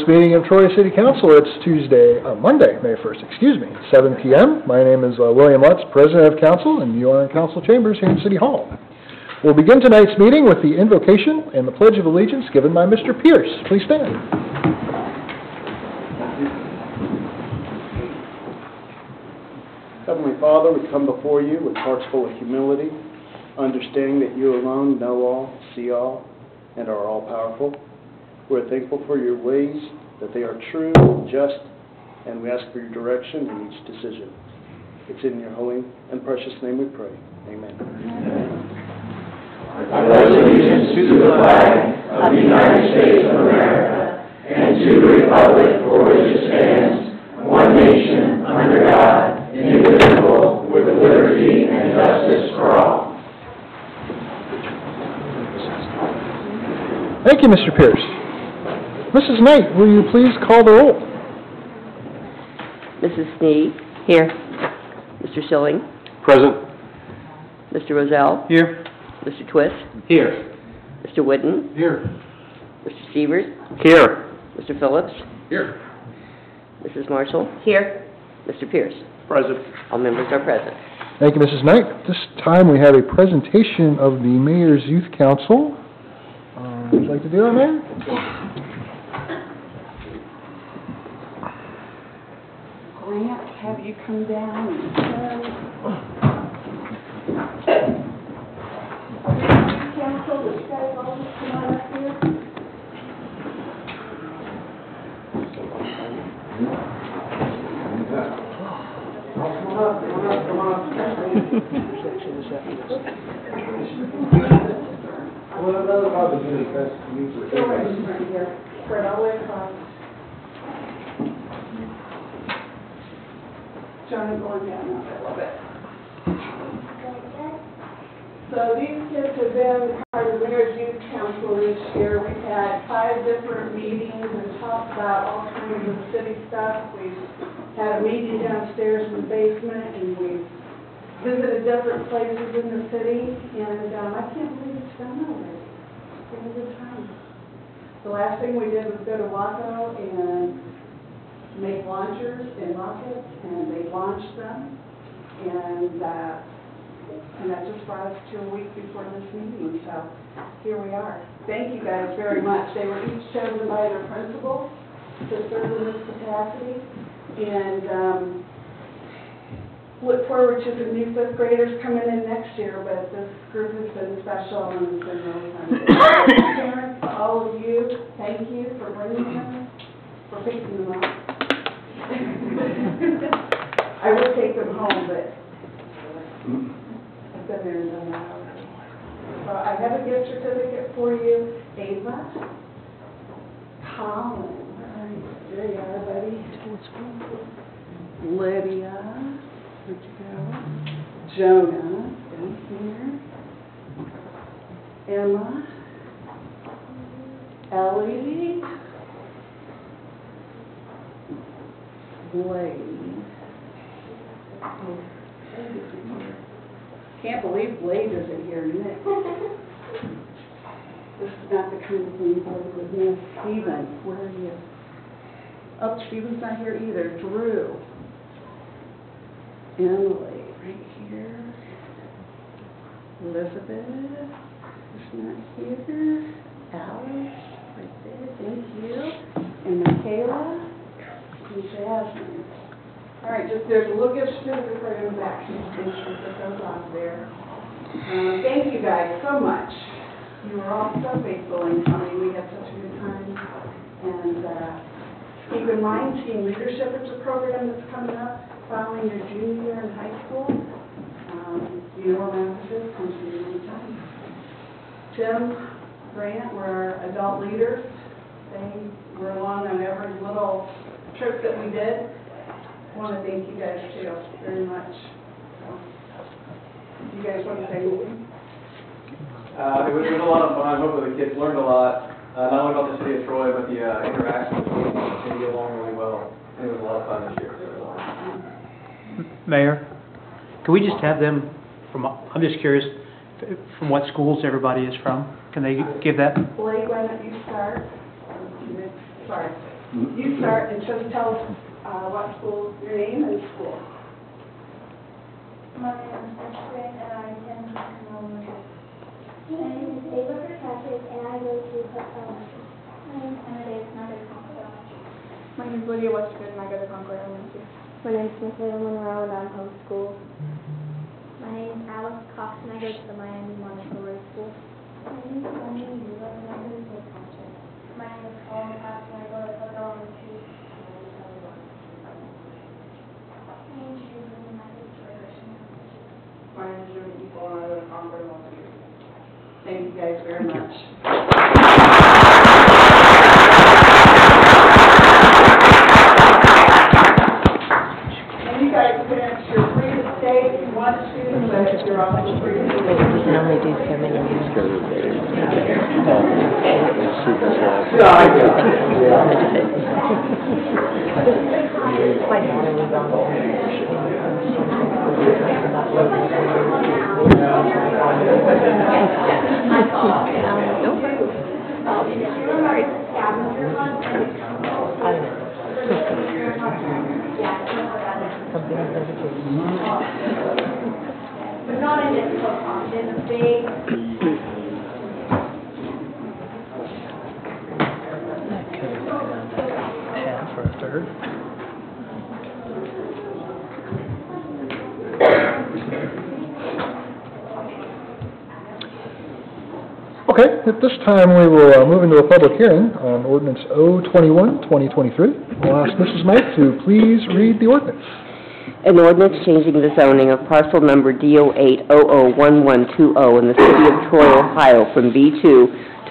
Meeting of Troy City Council. It's Monday, May 1st, 7 p.m. My name is William Lutz, President of Council, and you are in Council Chambers here in City Hall. We'll begin tonight's meeting with the invocation and the Pledge of Allegiance given by Mr. Pierce. Please stand. Heavenly Father, we come before you with hearts full of humility, understanding that you alone know all, see all, and are all-powerful. We're thankful for your ways, that they are true, just, and we ask for your direction in each decision. It's in your holy and precious name we pray. Amen. I pledge allegiance to the flag of the United States of America and to the republic for which it stands, one nation, under God, indivisible, with liberty and justice for all. Thank you, Mr. Pierce. Mrs. Knight, will you please call the roll? Mrs. Sneed. Here. Mr. Schilling. Present. Mr. Roselle. Here. Mr. Twist. Here. Mr. Witten. Here. Mr. Stevers. Here. Mr. Phillips. Here. Mrs. Marshall. Here. Mr. Pierce. Present. All members are present. Thank you, Mrs. Knight. At this time, we have a presentation of the Mayor's Youth Council. Would you like to do that, Mayor? Grant, have you come down and council, the guys all just come on up here? Come on. Spread all the way across. Johnny going down a little bit. So these kids have been part of the Mayor's Youth Council this year. We've had 5 different meetings and talked about all kinds of city stuff. We've had a meeting downstairs in the basement, and we've visited different places in the city, and I can't believe it's done already. It's been a good time. The last thing we did was go to Waco and make launchers and rockets, and they launched them, and that just brought us to a week before this meeting, so here we are. Thank you guys very much. They were each chosen by their principals to serve in this capacity, and look forward to the new 5th graders coming in next year, but this group has been special and it's been really fun. Parents, all of you, thank you for bringing them, for picking them up. I would take them home, but I've been there and done that already. So I have a gift certificate for you. Ava, Colin, where are you? There you are, buddy. Lydia. Where'd you go? Jonah, down here. Emma. Ellie. Blade. Oh, Blade isn't here. Can't believe Blade isn't here, Nick. This is not the kind of thing Blade would miss. Stephen, where are you? Oh, Stephen's not here either. Drew. Emily, right here. Elizabeth is not here. Alice, right there, thank you. And Michaela and Jasmine. All right, there's a little gift certificate for you in the back. Make sure that goes off there. Thank you guys so much. You were all so faithful in coming. We had such a good time. And keep in mind, Teen Leadership is a program that's coming up following your junior year in high school. You know around this, come to you anytime. Tim, Grant, were our adult leaders. They were along on every little trip that we did. I want to thank you guys too very much. So, you guys want to say anything? It was a lot of fun. Hopefully the kids learned a lot, not only about the city of Troy, but the interaction between the city along really well. It was a lot of fun this year. Mayor, can we just have them I'm just curious, from what schools everybody is from? Can they give that? Blake, why don't you start? Sorry. You start and just tell us what school, your name and school. My name is Ashton and I attend Home. My name is Ava Kirkpatrick and I go to Hope Elementary. My name is Emma Davis and I go to Concord Elementary. My name is Lydia Westgood and I go to Concord Elementary. My name is Michaela Monroe and I'm homeschooled. My name is Alice Cox and I go to the Miami Montessori School. My name is Tony Yuba and I go to Hope Elementary. My name is Colin Cox and I go to Hope Elementary. My name is Julie and I go to Troy Christian. My name is Jimmy Equal and I go to Concord Elementary. Thank you guys very much. And you guys finish, you're free to stay if you want to, but you're also free to leave. We can only do so many But not in this book, in a big. Half or a third. Okay, at this time, we will move into a public hearing on ordinance O-21, 2023. We'll ask Mrs. Knight to please read the ordinance. An ordinance changing the zoning of parcel number D08001120 in the city of Troy, Ohio from B2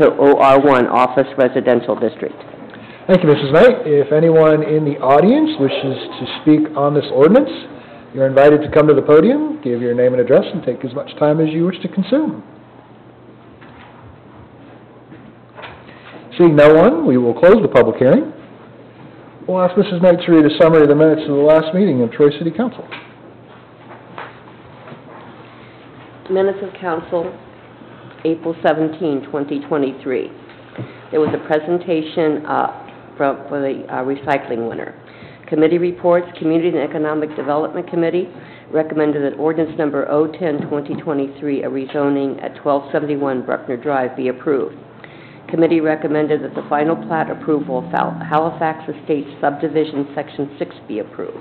to OR1 Office Residential District. Thank you, Mrs. Knight. If anyone in the audience wishes to speak on this ordinance, you're invited to come to the podium, give your name and address, and take as much time as you wish to consume. Seeing no one, we will close the public hearing. We'll ask Mrs. Knight to read a summary of the minutes of the last meeting of Troy City Council. Minutes of Council, April 17, 2023. There was a presentation for the recycling winner. Committee reports, Community and Economic Development Committee recommended that ordinance number 010-2023, a rezoning at 1271 Bruckner Drive, be approved. Committee recommended that the final plat approval of Halifax Estates Subdivision Section 6 be approved.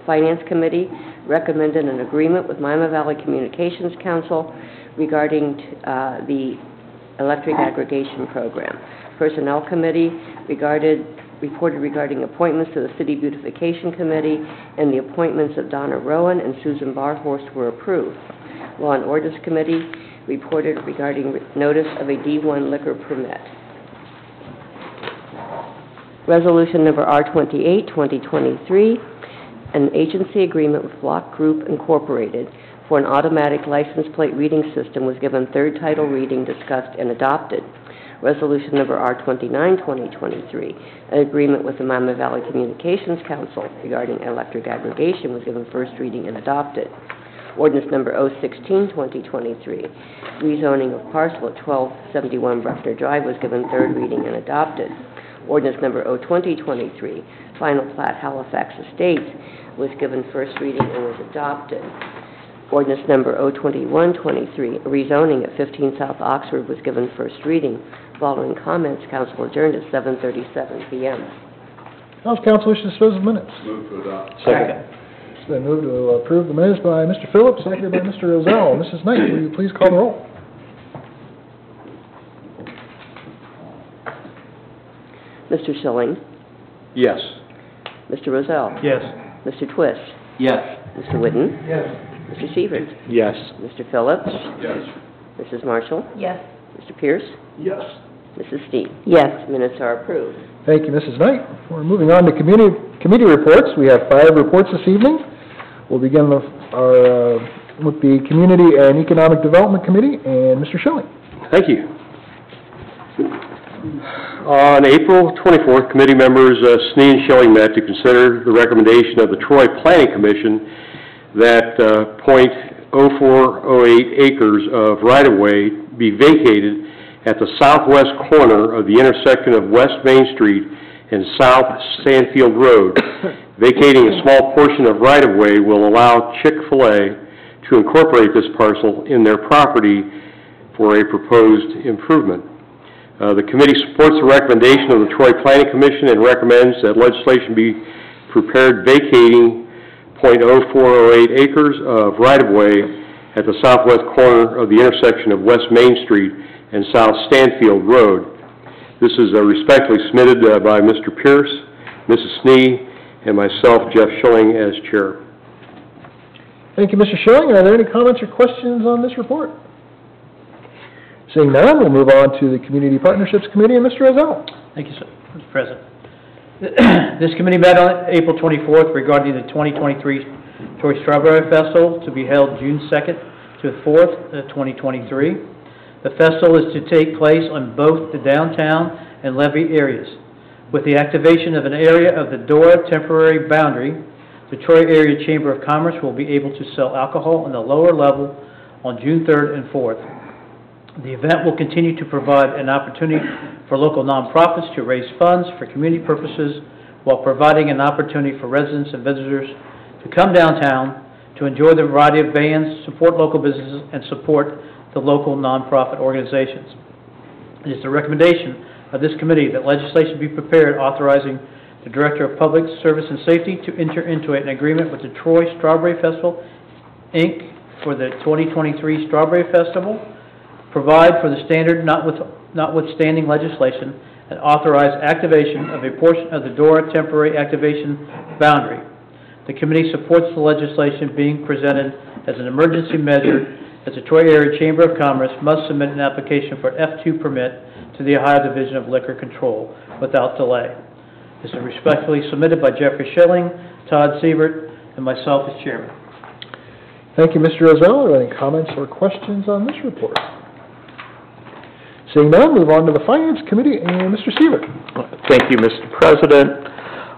Finance Committee recommended an agreement with Miami Valley Communications Council regarding the electric aggregation program. Personnel Committee reported regarding appointments to the City Beautification Committee, and the appointments of Donna Rowan and Susan Barhorst were approved. Law and Ordinance Committee reported regarding notice of a D1 liquor permit. Resolution number R28, 2023, an agency agreement with Block Group Incorporated for an automatic license plate reading system was given third title reading, discussed, and adopted. Resolution number R29, 2023, an agreement with the Miami Valley Communications Council regarding electric aggregation was given first reading and adopted. Ordinance number 016, 2023, rezoning of parcel at 1271 Bruckner Drive was given third reading and adopted. Ordinance number 02023, final plat Halifax Estates, was given first reading and was adopted. Ordinance number 02123, rezoning at 15 South Oxford, was given first reading. Following comments, council adjourned at 7:37 p.m. How's council wish to dispose of minutes? Move to adopt. Second. It's been moved to approve the minutes by Mr. Phillips, seconded by Mr. Rozell. Mrs. Knight, will you please call the roll? Mr. Schilling, Yes. Mr. Rozell, Yes. Mr. Twist, Yes. Mr. Whitten, Yes. Mr. Sievers, Yes. Mr. Phillips, Yes. Mrs. Marshall, Yes. Mr. Pierce, Yes. Mrs. Steen. Yes. Minutes are approved. Thank you, Mrs. Knight. We're moving on to committee reports. We have 5 reports this evening. We'll begin with the Community and Economic Development Committee, and Mr. Schilling. Thank you. On April 24th, committee members Snee and Schilling met to consider the recommendation of the Troy Planning Commission that .0408 acres of right-of-way be vacated at the southwest corner of the intersection of West Main Street and South Stanfield Road. Vacating a small portion of right-of-way will allow Chick-fil-A to incorporate this parcel in their property for a proposed improvement. The committee supports the recommendation of the Troy Planning Commission and recommends that legislation be prepared vacating .0408 acres of right-of-way at the southwest corner of the intersection of West Main Street and South Stanfield Road. This is respectfully submitted by Mr. Pierce, Mrs. Snee, and myself, Jeff Schilling, as chair. Thank you, Mr. Schilling. Are there any comments or questions on this report? Seeing none, we'll move on to the Community Partnerships Committee and Mr. Ezell. Thank you, sir, Mr. President. This committee met on April 24th regarding the 2023 Troy Strawberry Festival to be held June 2nd to 4th, 2023. The festival is to take place on both the downtown and levee areas. With the activation of an area of the Dora temporary boundary, the Troy Area Chamber of Commerce will be able to sell alcohol on the lower level on June 3rd and 4th. The event will continue to provide an opportunity for local nonprofits to raise funds for community purposes while providing an opportunity for residents and visitors to come downtown to enjoy the variety of bands, support local businesses, and support the local nonprofit organizations. It is the recommendation of this committee that legislation be prepared authorizing the Director of Public Service and Safety to enter into an agreement with the Troy Strawberry Festival, Inc. for the 2023 Strawberry Festival, provide for the standard notwithstanding legislation, and authorize activation of a portion of the Dora temporary activation boundary. The committee supports the legislation being presented as an emergency measure, as the Troy Area Chamber of Commerce must submit an application for an F2 permit to the Ohio Division of Liquor Control without delay. This is respectfully submitted by Jeffrey Schilling, Todd Siebert, and myself as chairman. Thank you, Mr. Ezell. Are there any comments or questions on this report? Seeing none, move on to the Finance Committee and Mr. Siebert. Thank you, Mr. President.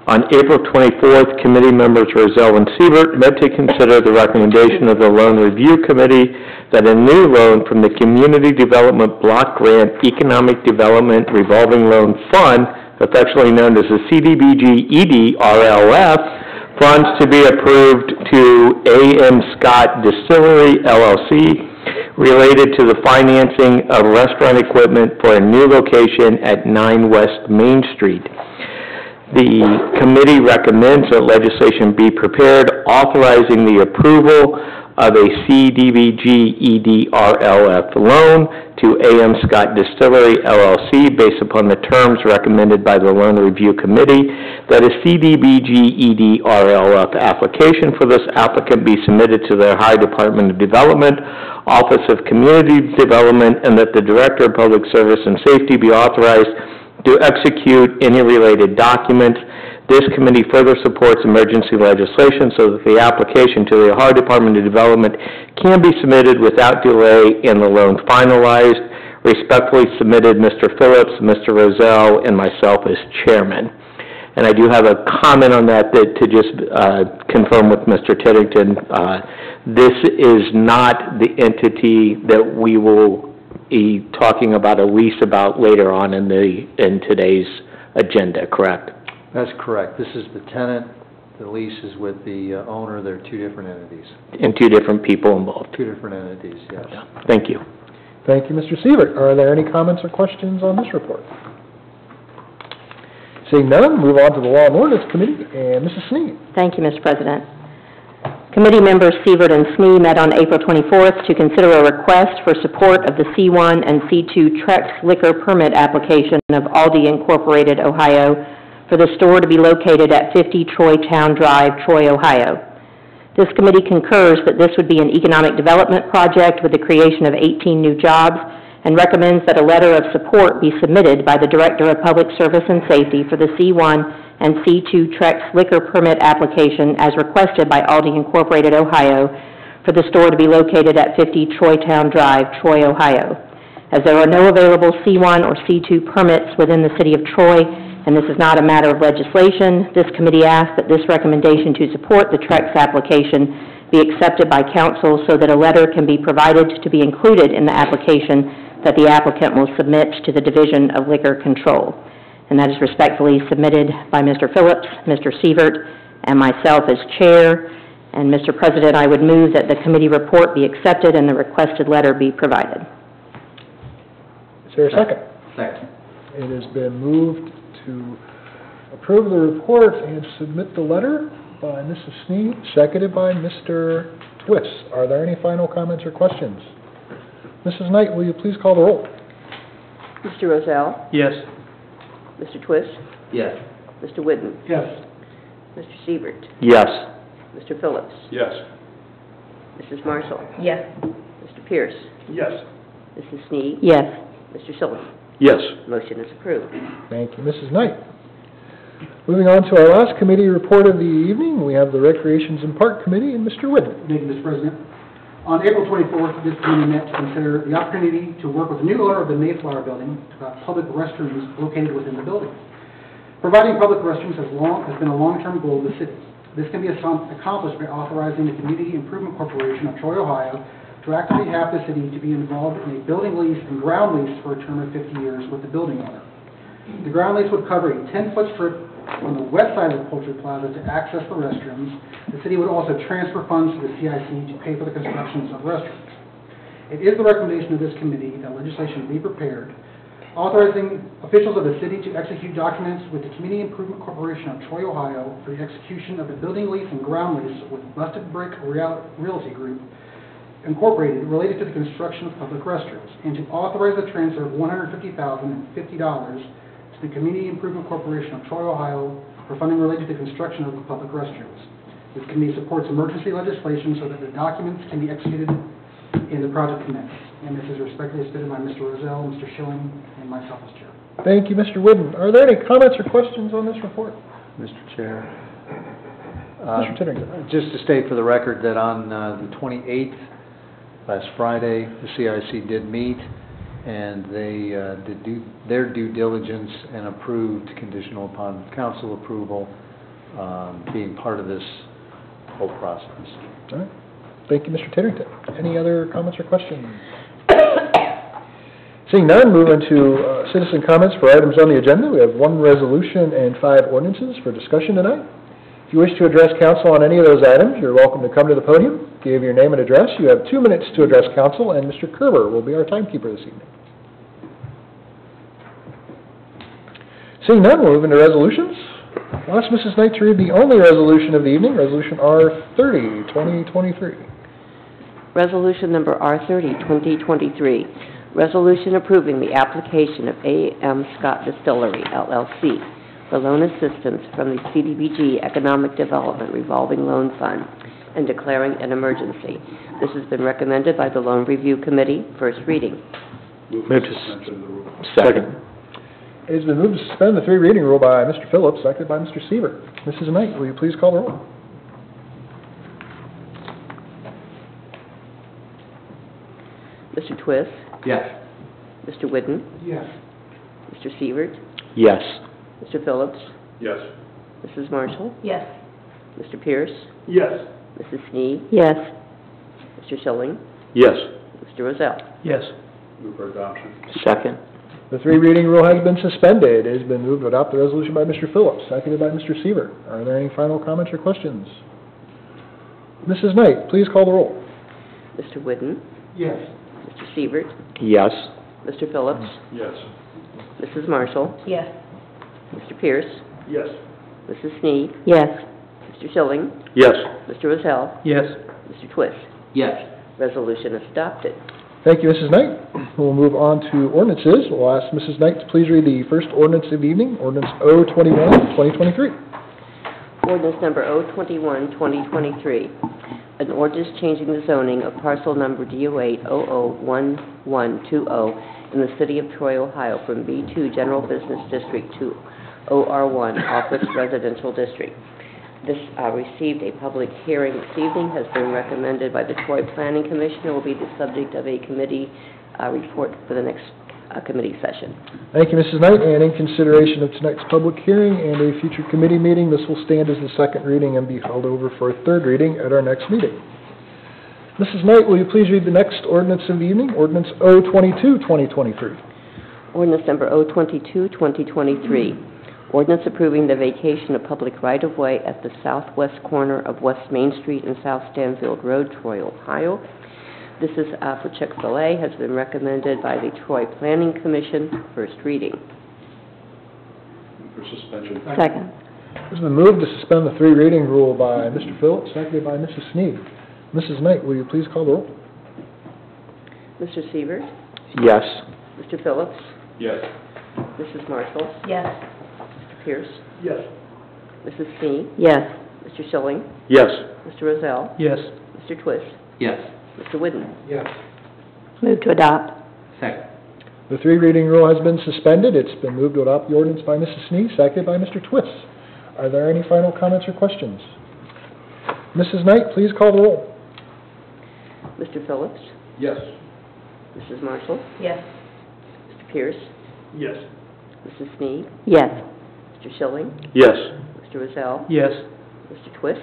On April 24th, committee members Rozell and Siebert met to consider the recommendation of the Loan Review Committee that a new loan from the Community Development Block Grant Economic Development Revolving Loan Fund, affectionately known as the CDBG-ED-RLF, funds to be approved to A.M. Scott Distillery, LLC, related to the financing of restaurant equipment for a new location at 9 West Main Street. The committee recommends that legislation be prepared authorizing the approval of a CDBG-ED-RLF loan to A.M. Scott Distillery, LLC, based upon the terms recommended by the Loan Review Committee, that a CDBG-ED-RLF application for this applicant be submitted to the Ohio Department of Development, Office of Community Development, and that the Director of Public Service and Safety be authorized to execute any related documents. This committee further supports emergency legislation so that the application to the Ohio Department of Development can be submitted without delay and the loan finalized. Respectfully submitted, Mr. Phillips, Mr. Rozell, and myself as chairman. And I do have a comment on that to just confirm with Mr. Tiddington. This is not the entity that we will be talking about a lease about later on in today's agenda, correct? That's correct. This is the tenant. The lease is with the owner. They're two different entities. And two different people involved. Two different entities, yes. Thank you. Thank you, Mr. Siebert. Are there any comments or questions on this report? Seeing none, move on to the Law and Ordinance Committee and Mrs. Snee. Thank you, Mr. President. Committee members Siebert and Snee met on April 24th to consider a request for support of the C1 and C2 Trex liquor permit application of Aldi Incorporated, Ohio, for the store to be located at 50 Troy Town Drive, Troy, Ohio. This committee concurs that this would be an economic development project with the creation of 18 new jobs and recommends that a letter of support be submitted by the Director of Public Service and Safety for the C1 and C2 Trex liquor permit application as requested by Aldi Incorporated, Ohio, for the store to be located at 50 Troy Town Drive, Troy, Ohio. As there are no available C1 or C2 permits within the city of Troy, and this is not a matter of legislation, this committee asks that this recommendation to support the Trex application be accepted by council so that a letter can be provided to be included in the application that the applicant will submit to the Division of Liquor Control. and that is respectfully submitted by Mr. Phillips, Mr. Sievert, and myself as chair. And Mr. President, I would move that the committee report be accepted and the requested letter be provided. Is there a second? Second. It has been moved to approve the report and submit the letter by Mrs. Sneed, seconded by Mr. Twist. Are there any final comments or questions? Mrs. Knight, will you please call the roll? Mr. Rozell? Yes. Mr. Twist? Yes. Mr. Whidden? Yes. Mr. Sievert? Yes. Mr. Phillips? Yes. Mrs. Marshall? Yes. Mr. Pierce? Yes. Mrs. Sneed? Yes. Mr. Schilling? Yes. Motion is approved. Thank you, Mrs. Knight. Moving on to our last committee report of the evening, we have the Recreations and Park Committee and Mr. Whidden. Thank you, Mr. President. On April 24th, this committee met to consider the opportunity to work with the new owner of the Mayflower Building to provide public restrooms located within the building. Providing public restrooms has been a long-term goal of the city. This can be accomplished by authorizing the Community Improvement Corporation of Troy, Ohio, to act on behalf of the city to be involved in a building lease and ground lease for a term of 50 years with the building owner. The ground lease would cover a 10-foot strip on the west side of the Poultry Plaza to access the restrooms. The city would also transfer funds to the CIC to pay for the construction of restrooms. It is the recommendation of this committee that legislation be prepared, authorizing officials of the city to execute documents with the Community Improvement Corporation of Troy, Ohio for the execution of a building lease and ground lease with Busted Brick Realty Group, Incorporated, related to the construction of public restrooms, and to authorize the transfer of $150,050 to the Community Improvement Corporation of Troy, Ohio for funding related to the construction of the public restrooms. This committee supports emergency legislation so that the documents can be executed and the project commences. And this is respectfully submitted by Mr. Rozell, Mr. Schilling, and myself as chair. Thank you, Mr. Whidden. Are there any comments or questions on this report? Mr. Chair. Mr. Titterington. Just to state for the record that on the 28th, last Friday, the CIC did meet, and they did their due diligence and approved, conditional upon council approval, being part of this whole process. All right. Thank you, Mr. Titterington. Any other comments or questions? Seeing none, move into citizen comments for items on the agenda. We have one resolution and 5 ordinances for discussion tonight. If you wish to address council on any of those items, you're welcome to come to the podium, give your name and address. You have 2 minutes to address council, and Mr. Kerber will be our timekeeper this evening. Seeing none, we'll move into resolutions. I'll ask Mrs. Knight to read the only resolution of the evening, Resolution R30, 2023. Resolution number R30, 2023. Resolution approving the application of A.M. Scott Distillery, LLC, for loan assistance from the CDBG Economic Development Revolving Loan Fund and declaring an emergency. This has been recommended by the Loan Review Committee. First reading. Move to second. It has been moved to suspend the 3 reading rule by Mr. Phillips, seconded by Mr. Sievert. Mrs. Knight, will you please call the roll? Mr. Twist? Yes. Mr. Whidden? Yes. Mr. Sievert? Yes. Mr. Phillips? Yes. Mrs. Marshall? Yes. Mr. Pierce? Yes. Mrs. Sneed? Yes. Mr. Schilling? Yes. Mr. Rozell? Yes. Move for adoption. Second. The 3 reading rule has been suspended. It has been moved to adopt the resolution by Mr. Phillips, seconded by Mr. Sievert. Are there any final comments or questions? Mrs. Knight, please call the roll. Mr. Whidden? Yes. Mr. Sievert? Yes. Mr. Phillips? Yes. Mrs. Marshall? Yes. Mr. Pierce? Yes. Mrs. Sneed? Yes. Mr. Schilling? Yes. Mr. Rozell? Yes. Mr. Twist? Yes. Resolution is adopted. Thank you, Mrs. Knight. We'll move on to ordinances. We'll ask Mrs. Knight to please read the first ordinance of the evening, Ordinance O21, 2023. Ordinance number O21, 2023. An ordinance changing the zoning of parcel number DO8001120 in the city of Troy, Ohio from B2 General Business District to OR1 Office Residential District. This received a public hearing this evening, has been recommended by the Troy Planning Commission, and will be the subject of a committee report for the next committee session. Thank you, Mrs. Knight. And in consideration of tonight's public hearing and a future committee meeting, this will stand as the second reading and be held over for a third reading at our next meeting. Mrs. Knight, will you please read the next ordinance of the evening, Ordinance O22, 2023. Ordinance number O-22, 2023. Ordinance approving the vacation of public right-of-way at the southwest corner of West Main Street and South Stanfield Road, Troy, Ohio. This is for Chick-fil-A, has been recommended by the Troy Planning Commission, first reading. For suspension. Second. It's been moved to suspend the three reading rule by Mr. Phillips, seconded by Mrs. Sneed. Mrs. Knight, will you please call the roll? Mr. Sievert, Yes. Mr. Phillips, Yes. Mrs. Marshall, Yes. Mr. Pierce, Yes. Mrs. Sneed, Yes. Mr. Schilling, Yes. Mr. Rozell, Yes. Mr. Twist, Yes. Mr. Whidden. Yes. Move to adopt. Second. The three reading rule has been suspended. It's been moved to adopt the ordinance by Mrs. Sneed, seconded by Mr. Twist. Are there any final comments or questions? Mrs. Knight, please call the roll. Mr. Phillips, Yes. Mrs. Marshall, Yes. Mr. Pierce, Yes. Mrs. Sneed, Yes. Mr. Schilling, Yes. Mr. Rozell, Yes. Mr. Twist,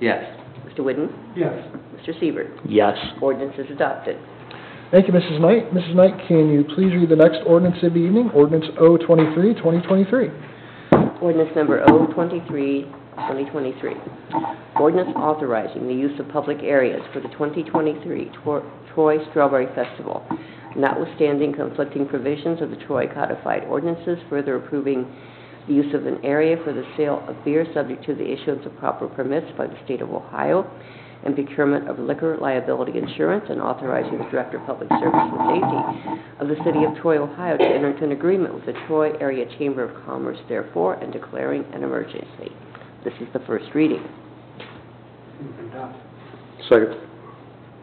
Yes. Mr. Whidden, Yes. Mr. Sievert. Yes. Ordinance is adopted. Thank you, Mrs. Knight. Mrs. Knight, can you please read the next ordinance of the evening, ordinance O-23, 2023? Ordinance number O-23, 2023. Ordinance authorizing the use of public areas for the 2023 Troy Strawberry Festival, notwithstanding conflicting provisions of the Troy codified ordinances, further approving the use of an area for the sale of beer subject to the issuance of proper permits by the state of Ohio, and procurement of liquor liability insurance, and authorizing the Director of Public Service and Safety of the City of Troy, Ohio, to enter into an agreement with the Troy Area Chamber of Commerce, therefore, and declaring an emergency. This is the first reading. Move to adopt. Second.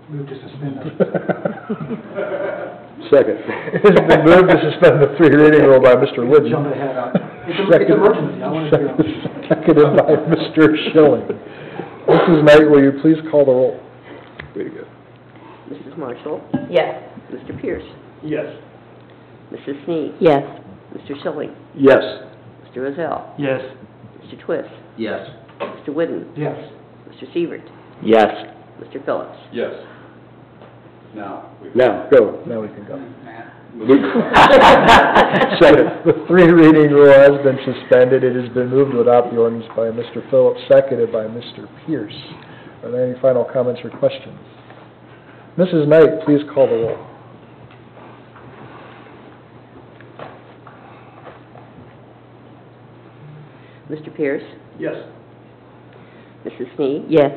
Move to suspend. Second. It's been moved to suspend the three reading rule by Mr. Whidden. Jump ahead. It's emergency. I want to do it. Seconded by Mr. Schilling. Mrs. Knight, will you please call the roll? Very good. Mrs. Marshall, Yes. Mr. Pierce, Yes. Mrs. Sneed, Yes. Mr. Schilling, Yes. Mr. Rozell, Yes. Mr. Twist, Yes. Mr. Whidden, Yes. Mr. Sievert, Yes. Mr. Phillips. Yes. Now. Now, go. Now we can go. Second. The three reading rule has been suspended. It has been moved to adopt the ordinance by Mr. Phillips, seconded by Mr. Pierce. Are there any final comments or questions? Mrs. Knight, please call the roll. Mr. Pierce, Yes. Mrs. Sneed, Yes.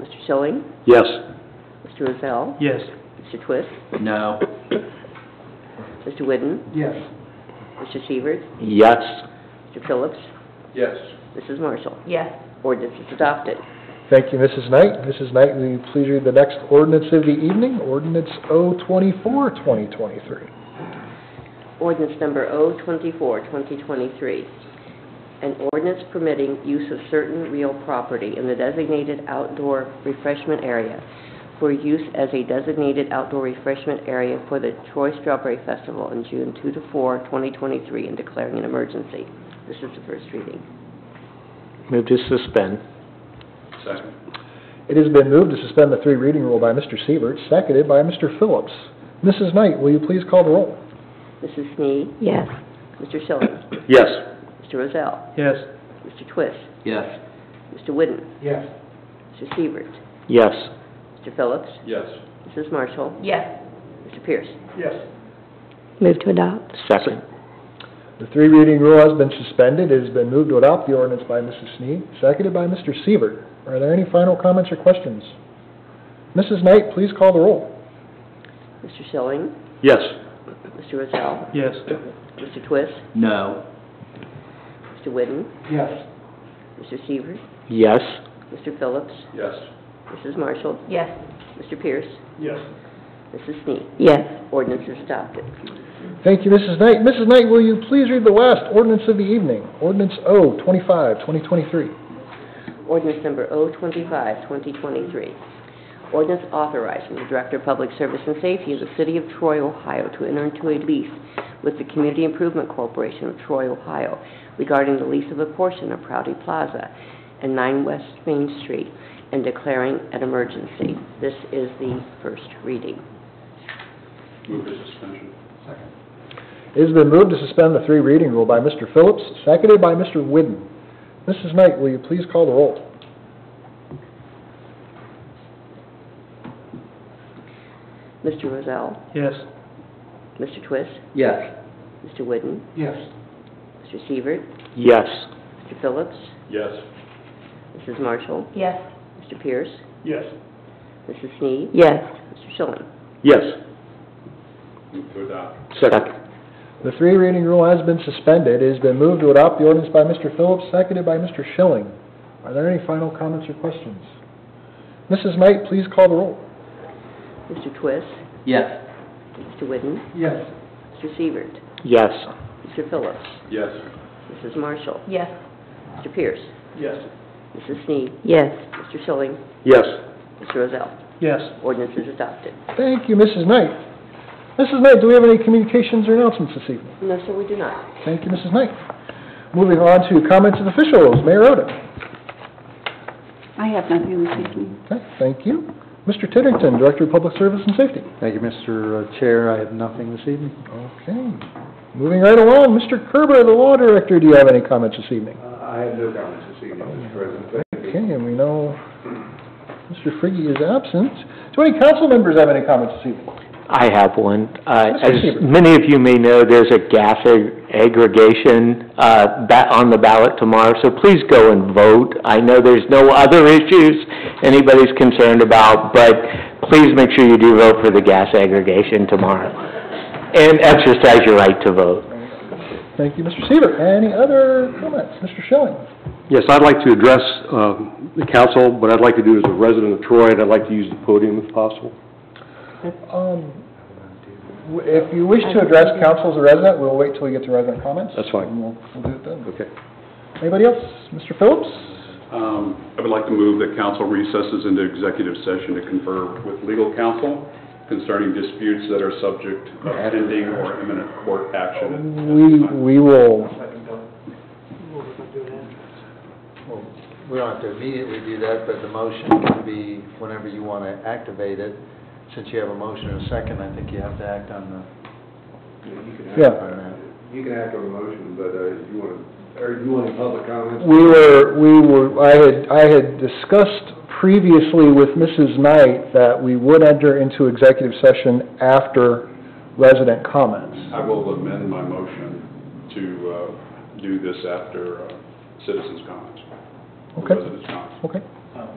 Mr. Schilling, Yes. Mr. Rozell, Yes. Mr. Twist, No. Mr. Whidden, Yes. Mr. Sievert, Yes. Mr. Phillips, Yes. Mrs. Marshall. Yes. Ordinance is adopted. Thank you, Mrs. Knight. Mrs. Knight, will you please read the next ordinance of the evening, ordinance O-24, 2023? Ordinance number O-24, 2023. An ordinance permitting use of certain real property in the designated outdoor refreshment area for use as a designated outdoor refreshment area for the Troy Strawberry Festival on June 2 to 4, 2023, and declaring an emergency. This is the first reading. Move to suspend. Second. It has been moved to suspend the three reading rule by Mr. Sievert, seconded by Mr. Phillips. Mrs. Knight, will you please call the roll? Mrs. Sneed, Yes. Mr. Schilling, Yes. Mr. Rozell, Yes. Mr. Twist, Yes. Mr. Whidden, Yes. Mr. Sievert, Yes. Mr. Phillips, Yes. Mrs. Marshall, Yes. Mr. Pierce. Yes. Move to adopt. Second. The three reading rule has been suspended. It has been moved to adopt the ordinance by Mrs. Sneed, seconded by Mr. Sievert. Are there any final comments or questions? Mrs. Knight, please call the roll. Mr. Schilling, Yes. Mr. Rozell, Yes. Mr. Twist, No. Mr. Whidden, Yes. Mr. Sievert, Yes. Mr. Phillips, Yes. Mrs. Marshall, Yes. Mr. Pierce, Yes. Mrs. Sneed. Yes. Ordinance is adopted. Thank you, Mrs. Knight. Mrs. Knight, will you please read the last ordinance of the evening, ordinance O-25, 2023? Ordinance number O-25, 2023. Ordinance authorizing the Director of Public Service and Safety of the City of Troy, Ohio, to enter into a lease with the Community Improvement Corporation of Troy, Ohio, regarding the lease of a portion of Prouty Plaza and 9 West Main Street, and declaring an emergency. This is the first reading. Move for suspension. Second. It has been moved to suspend the three reading rule by Mr. Phillips, seconded by Mr. Whidden. Mrs. Knight, will you please call the roll? Mr. Rozell? Yes. Mr. Twist? Yes. Mr. Whidden? Yes. Mr. Sievert? Yes. Mr. Phillips? Yes. Mrs. Marshall? Yes. Mr. Pierce? Yes. Mrs. Sneed? Yes. Mr. Schilling? Yes. Move to adopt. Second. The three reading rule has been suspended. It has been moved to adopt the ordinance by Mr. Phillips, seconded by Mr. Schilling. Are there any final comments or questions? Mrs. Knight, please call the roll. Mr. Twist? Yes. Mr. Whidden? Yes. Mr. Sievert? Yes. Mr. Phillips? Yes. Mrs. Marshall? Yes. Mr. Pierce? Yes. Mrs. Sneed? Yes. Mr. Schilling? Yes. Mr. Rozell? Yes. Ordinance is adopted. Thank you, Mrs. Knight. Mrs. Knight, do we have any communications or announcements this evening? No, sir, we do not. Thank you, Mrs. Knight. Moving on to comments of officials. Mayor Odom. I have nothing this evening. Okay, thank you. Mr. Tittington, Director of Public Service and Safety. Thank you, Mr. Chair. I have nothing this evening. Okay. Moving right along, Mr. Kerber, the Law Director, do you have any comments this evening? I have no comments this evening, Mr. President. Okay, and we know Mr. Friggy is absent. Do any council members have any comments this evening? I have one. As Sievert. many of you may know, there's a gas aggregation on the ballot tomorrow, so please go and vote. I know there's no other issues anybody's concerned about, but please make sure you do vote for the gas aggregation tomorrow, and exercise your right to vote. Thank you, Mr. Sievert. Any other comments? Mr. Schilling? Yes, I'd like to address the council, but I'd like to do it as a resident of Troy, and I'd like to use the podium if possible. If you wish to address council as a resident, we'll wait till we get to resident comments. That's fine. And we'll do it then. Okay. Anybody else? Mr. Phillips? I would like to move that council recesses into executive session to confer with legal counsel concerning disputes that are subject of pending or imminent court action. We will, Well, we don't have to immediately do that, but the motion can be whenever you want to activate it. Since you have a motion and a second, I think you have to act on yeah. that. You can act on the motion, but you want public comments? I had discussed previously with Mrs. Knight that we would enter into executive session after resident comments. I will amend my motion to do this after citizens' comments. Okay. Residents' comments. Okay,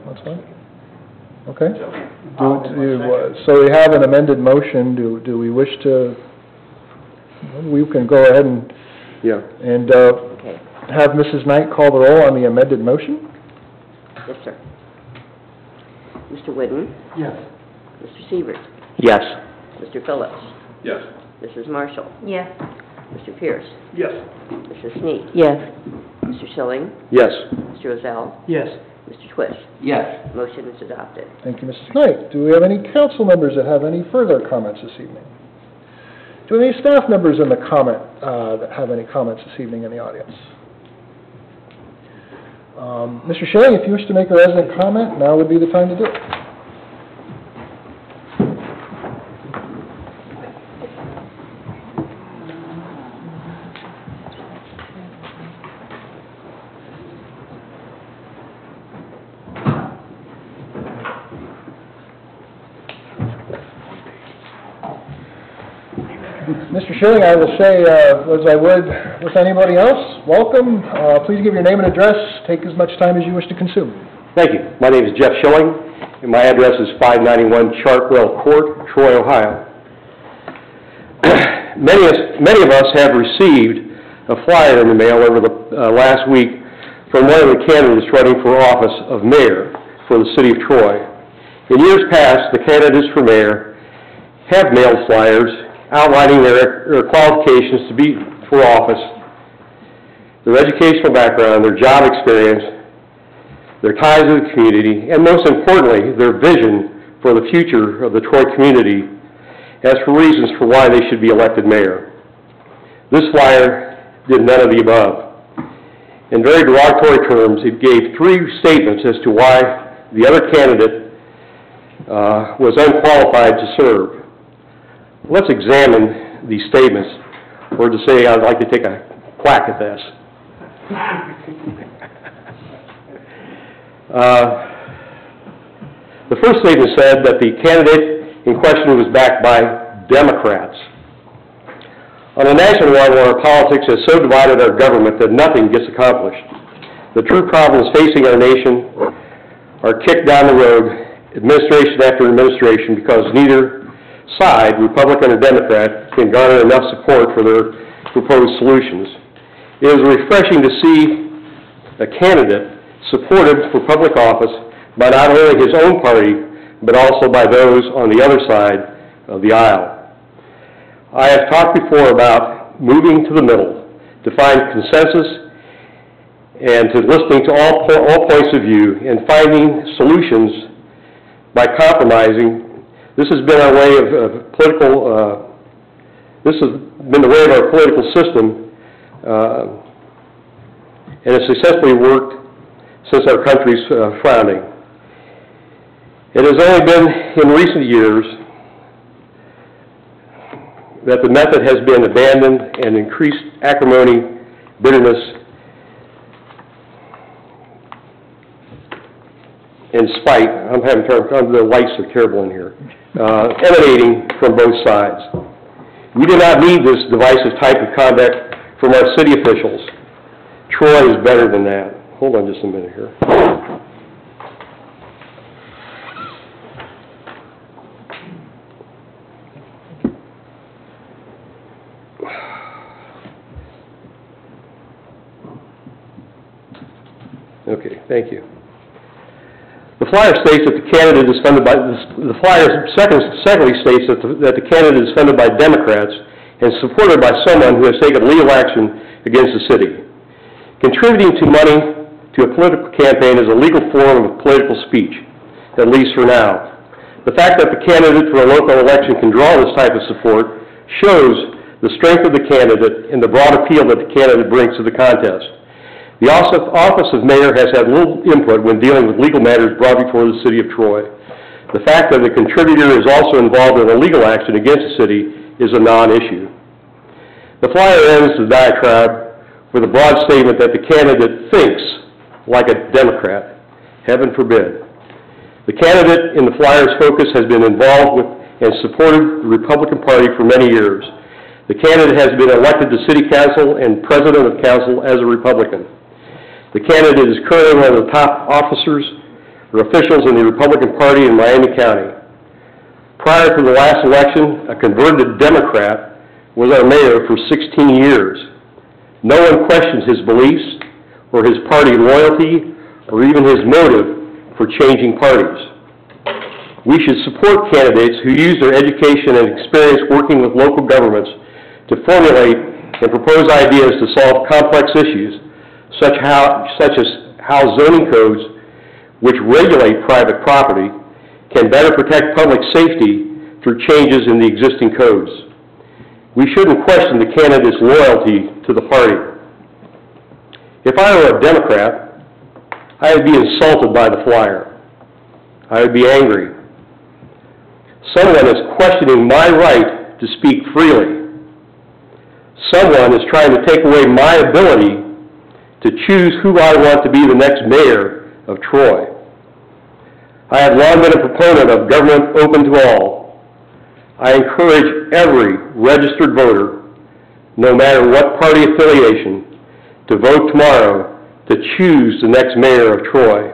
that's fine. Okay. So we have an amended motion. Do we wish to, we can go ahead and, Yeah. and have Mrs. Knight call the roll on the amended motion? Yes, sir. Mr. Whidden? Yes. Mr. Sievert? Yes. Mr. Phillips? Yes. Mrs. Marshall? Yes. Mr. Pierce? Yes. Mrs. Sneed? Yes. Mr. Schilling? Yes. Mr. Rozell? Yes. Mr. Twist? Yes. Motion is adopted. Thank you, Mrs. Knight. Do we have any council members that have any further comments this evening? Do any staff members in the that have any comments this evening in the audience? Mr. Schilling, if you wish to make a resident comment, now would be the time to do it. Mr. Schilling, I will say, as I would with anybody else, welcome. Please give your name and address. Take as much time as you wish to consume. Thank you. My name is Jeff Schilling, and my address is 591 Chartwell Court, Troy, Ohio. Many of us have received a flyer in the mail over the last week from one of the candidates running for office of mayor for the city of Troy. In years past, the candidates for mayor have mailed flyers outlining their qualifications to be for office, their educational background, their job experience, their ties to the community, and most importantly, their vision for the future of the Troy community as for reasons for why they should be elected mayor. This flyer did none of the above. In very derogatory terms, it gave three statements as to why the other candidate was unqualified to serve. Let's examine these statements. or to say I'd like to take a whack at this. The first statement said that the candidate in question was backed by Democrats. On a national level, our politics has so divided our government that nothing gets accomplished. The true problems facing our nation are kicked down the road, administration after administration, because neither side, Republican or Democrat, can garner enough support for their proposed solutions. It is refreshing to see a candidate supported for public office by not only his own party, but also by those on the other side of the aisle. I have talked before about moving to the middle, to find consensus, and to listening to all points of view, and finding solutions by compromising. This has been our way of political, this has been the way of our political system, and it's successfully worked since our country's founding. It has only been in recent years that the method has been abandoned and increased acrimony, bitterness, and spite. I'm having trouble, the lights are terrible in here, emanating from both sides. We do not need this divisive type of conduct from our city officials. Troy is better than that. Hold on just a minute here. Okay, thank you. The flyer states that the candidate is funded by, the flyer secondly states that the candidate is funded by Democrats and supported by someone who has taken legal action against the city. Contributing to money to a political campaign is a legal form of political speech, at least for now. The fact that the candidate for a local election can draw this type of support shows the strength of the candidate and the broad appeal that the candidate brings to the contest. The office of mayor has had little input when dealing with legal matters brought before the city of Troy. The fact that the contributor is also involved in a legal action against the city is a non-issue. The flyer ends the diatribe with a broad statement that the candidate thinks like a Democrat. Heaven forbid. The candidate in the flyer's focus has been involved with and supported the Republican Party for many years. The candidate has been elected to city council and president of council as a Republican. The candidate is currently one of the top officers or officials in the Republican Party in Miami County. Prior to the last election, a converted Democrat was our mayor for 16 years. No one questions his beliefs or his party loyalty or even his motive for changing parties. We should support candidates who use their education and experience working with local governments to formulate and propose ideas to solve complex issues, such as how zoning codes, which regulate private property, can better protect public safety through changes in the existing codes. We shouldn't question the candidate's loyalty to the party. If I were a Democrat, I would be insulted by the flyer. I would be angry. Someone is questioning my right to speak freely. Someone is trying to take away my ability to choose who I want to be the next mayor of Troy. I have long been a proponent of government open to all. I encourage every registered voter, no matter what party affiliation, to vote tomorrow to choose the next mayor of Troy.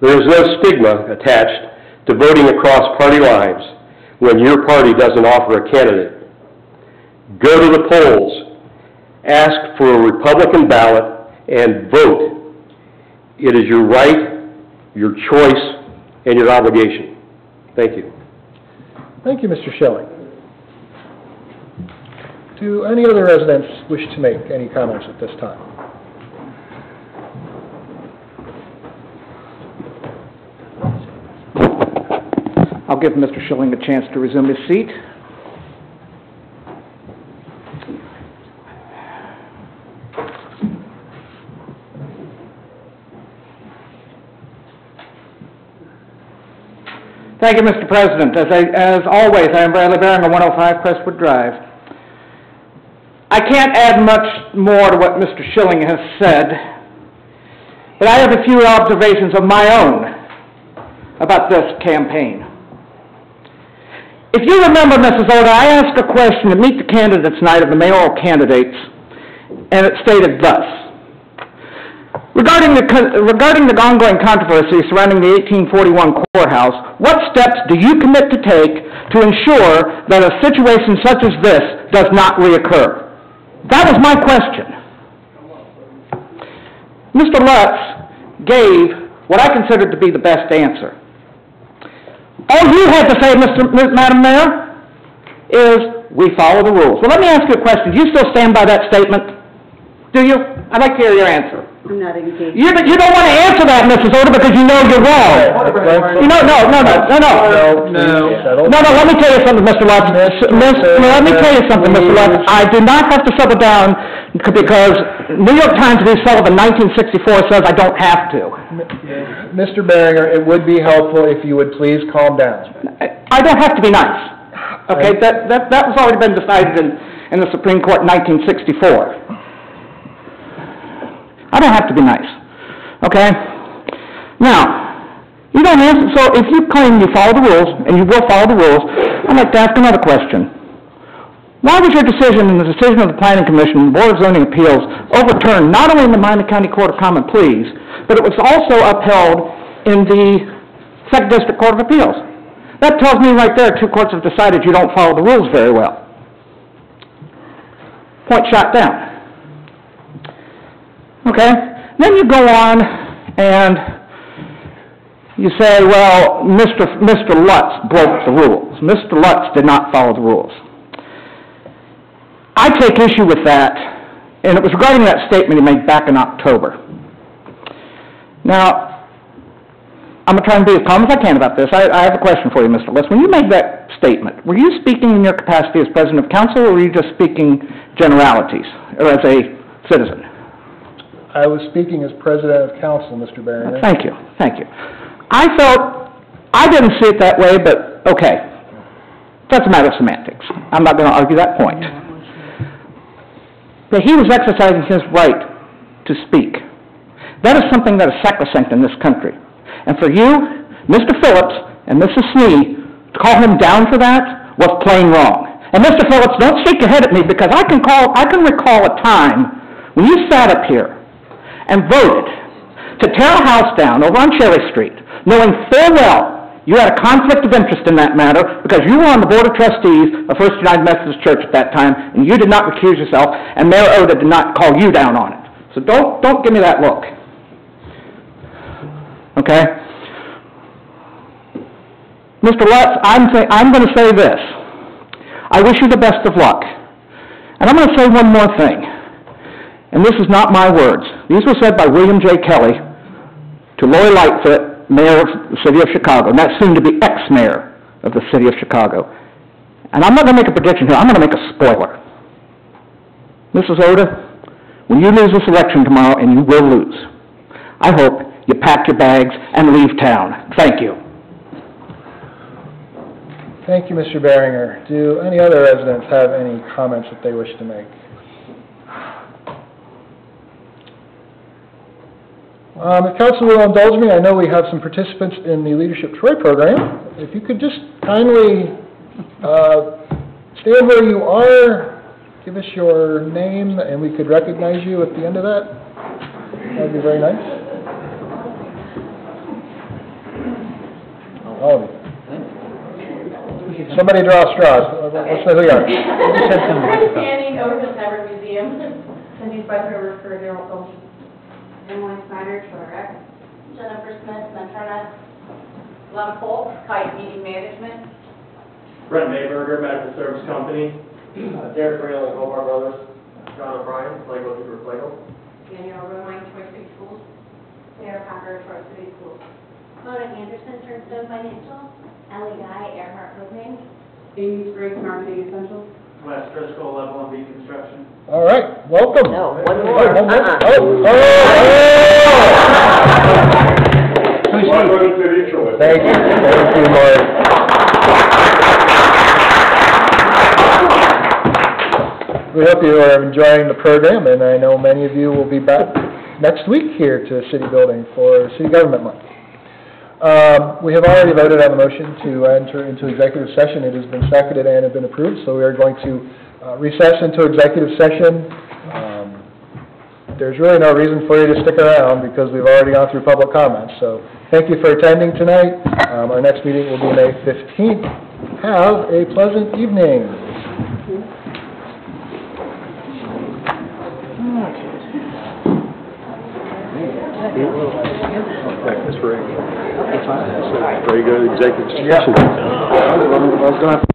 There is no stigma attached to voting across party lines when your party doesn't offer a candidate. Go to the polls, ask for a Republican ballot, and vote. It is your right, your choice, and your obligation. Thank you. Thank you, Mr. Schilling. Do any other residents wish to make any comments at this time? I'll give Mr. Schilling a chance to resume his seat. Thank you, Mr. President. As always, I am Bradley Baring on 105 Crestwood Drive. I can't add much more to what Mr. Schilling has said, but I have a few observations of my own about this campaign. If you remember, Mrs. Oda, I asked a question to meet the candidates night of the mayoral candidates, and it stated thus: Regarding the ongoing controversy surrounding the 1841 courthouse, what steps do you commit to take to ensure that a situation such as this does not reoccur? That was my question. Mr. Lutz gave what I considered to be the best answer. All you had to say, Madam Mayor, is we follow the rules. Well, let me ask you a question. Do you still stand by that statement? Do you? I'd like to hear your answer. I'm not engaged. You don't want to answer that, Mrs. Oda, because you know you're wrong. No, let me tell you something, Mr. Lutz. Let me tell you something, Mr. Lutz. I do not have to settle down because New York Times v. Sullivan, 1964, says I don't have to. Mr. Beringer, it would be helpful if you would please calm down. I don't have to be nice. Okay, that was already been decided in the Supreme Court in 1964. I don't have to be nice, okay? Now, you don't answer, so if you claim you follow the rules, and you will follow the rules, I'd like to ask another question. Why was your decision and the decision of the Planning Commission and Board of Zoning Appeals overturned not only in the Miami County Court of Common Pleas, but it was also upheld in the 2nd District Court of Appeals? That tells me right there two courts have decided you don't follow the rules very well. Point shot down. Okay? Then you go on and you say, well, Mr. Lutz broke the rules. Mr. Lutz did not follow the rules. I take issue with that, and it was regarding that statement he made back in October. Now, I'm going to try and be as calm as I can about this. I have a question for you, Mr. Lutz. When you made that statement, were you speaking in your capacity as President of Council, or were you just speaking generalities, or as a citizen? I was speaking as President of Council, Mr. Beringer. Thank you. I didn't see it that way, but okay. That's a matter of semantics. I'm not going to argue that point. But he was exercising his right to speak. That is something that is sacrosanct in this country. And for you, Mr. Phillips and Mrs. Snee, to call him down for that was plain wrong. And Mr. Phillips, don't shake your head at me, because I can recall a time when you sat up here and voted to tear a house down over on Cherry Street, knowing full well you had a conflict of interest in that matter because you were on the Board of Trustees of First United Methodist Church at that time, and you did not recuse yourself, and Mayor Oda did not call you down on it. So don't give me that look. Okay? Mr. Lutz, I'm going to say this. I wish you the best of luck. And I'm going to say one more thing. And this is not my words. These were said by William J. Kelly to Lori Lightfoot, Mayor of the City of Chicago, and that's soon to be ex-mayor of the City of Chicago. And I'm not going to make a prediction here. I'm going to make a spoiler. Mrs. Oda, when you lose this election tomorrow, and you will lose, I hope you pack your bags and leave town. Thank you. Thank you, Mr. Beringer. Do any other residents have any comments that they wish to make? If council will indulge me, I know we have some participants in the Leadership Troy program. If you could just kindly stand where you are, give us your name, and we could recognize you at the end of that. That would be very nice. All of you. Somebody draw straws. Let's know who you are. I'm standing over the Cyber Museum. Cindy Spicer for General Culture. Emily Snyder, Rec. Jennifer Smith, Mentornet. Lem Polk, Kite Meeting Management. Brent Mayberger, Medical Service Company. Derek Rail, Hobart Brothers. John O'Brien, Flagel Cooper Flagel. Danielle Romine, Troy City Schools. Sarah Packer, Troy City Schools. Mona Anderson, Turnstone Financial. Ellie Guy, Earhart Propane. Amy Spriggs, Marketing Essentials. Wes Driscoll, Level and B Construction. All right, welcome. No, one more. Thank you, Mark. We hope you are enjoying the program, and I know many of you will be back next week here to City Building for City Government Month. We have already voted on the motion to enter into executive session. It has been seconded and have been approved, so we are going to recess into executive session. There's really no reason for you to stick around because we've already gone through public comments. So thank you for attending tonight. Our next meeting will be May 15th. Have a pleasant evening. Very good executive session. I was going to